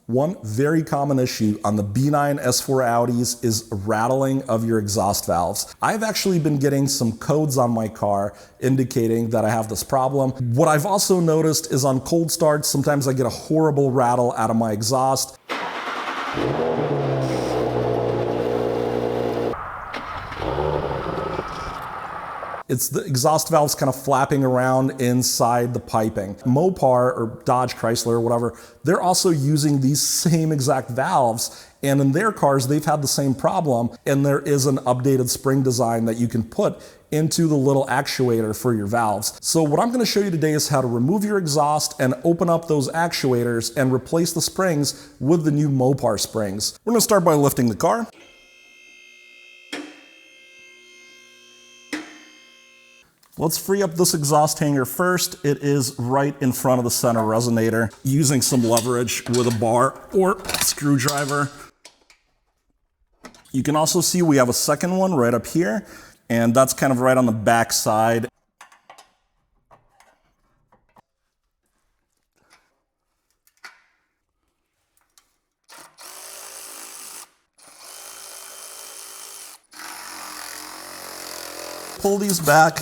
One very common issue on the B9 S4 Audis is rattling of your exhaust valves. I've actually been getting some codes on my car indicating that I have this problem. What I've also noticed is on cold starts, sometimes I get a horrible rattle out of my exhaust. It's the exhaust valves kind of flapping around inside the piping. Mopar or Dodge, Chrysler, or whatever, they're also using these same exact valves, and in their cars they've had the same problem, and there is an updated spring design that you can put into the little actuator for your valves. So what I'm going to show you today is how to remove your exhaust and open up those actuators and replace the springs with the new Mopar springs. We're going to start by lifting the car. Let's free up this exhaust hanger first. It is right in front of the center resonator. Using some leverage with a bar or screwdriver. You can also see we have a second one right up here, and that's kind of right on the back side. Pull these back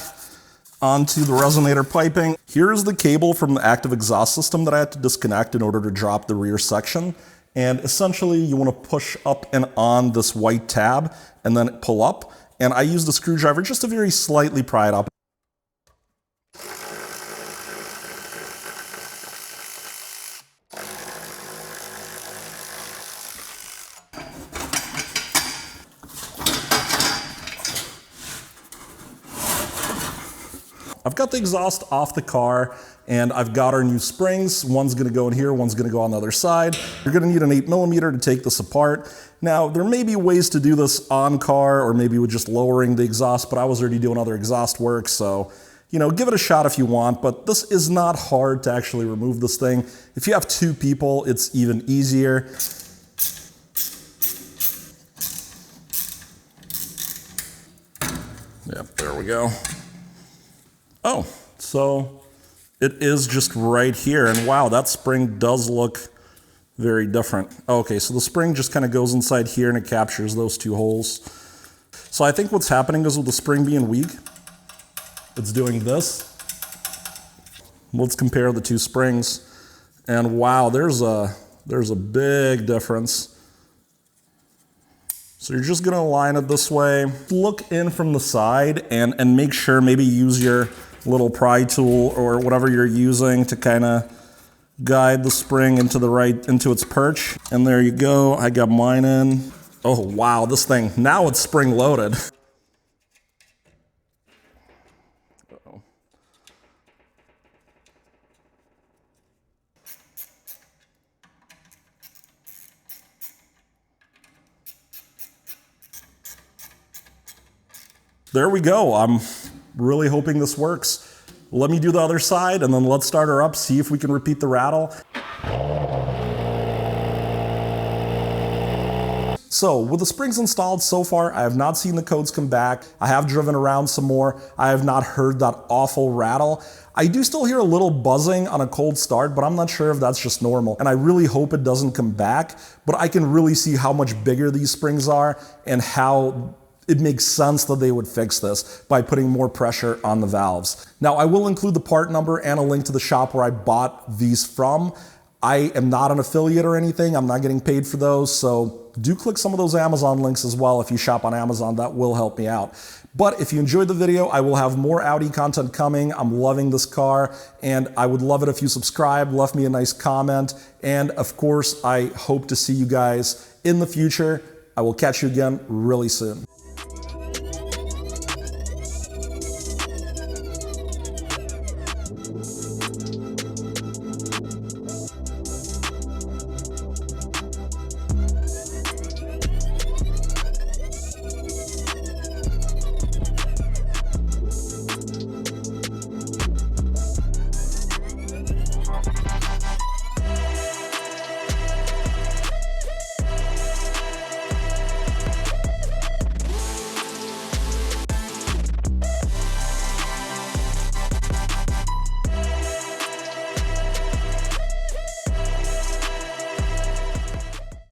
onto the resonator piping. Here is the cable from the active exhaust system that I had to disconnect in order to drop the rear section. And essentially you want to push up and on this white tab and then pull up. And I used a screwdriver just to very slightly pry it up. I've got the exhaust off the car and I've got our new springs. One's gonna go in here, one's gonna go on the other side. You're gonna need an 8mm to take this apart. Now, there may be ways to do this on car or maybe with just lowering the exhaust, but I was already doing other exhaust work, so give it a shot if you want, but this is not hard to actually remove this thing. If you have two people, it's even easier. Yep, there we go. Oh, so it is just right here, and wow, that spring does look very different. Okay, so the spring just kind of goes inside here and it captures those two holes. So I think what's happening is with the spring being weak, it's doing this. Let's compare the two springs, and wow, there's a big difference. So you're just gonna align it this way. Look in from the side and make sure, maybe use your little pry tool or whatever you're using to kind of guide the spring into its perch. And there you go, I got mine in. Oh wow, this thing, now it's spring loaded. Uh-oh. There we go. I'm really hoping this works. Let me do the other side and then let's start her up, see if we can repeat the rattle. So with the springs installed so far, I have not seen the codes come back. I have driven around some more. I have not heard that awful rattle. I do still hear a little buzzing on a cold start, but I'm not sure if that's just normal. And I really hope it doesn't come back, but I can really see how much bigger these springs are and how it makes sense that they would fix this by putting more pressure on the valves. Now, I will include the part number and a link to the shop where I bought these from. I am not an affiliate or anything. I'm not getting paid for those, so do click some of those Amazon links as well if you shop on Amazon. That will help me out. But if you enjoyed the video, I will have more Audi content coming. I'm loving this car, and I would love it if you subscribe, left me a nice comment, and of course, I hope to see you guys in the future. I will catch you again really soon.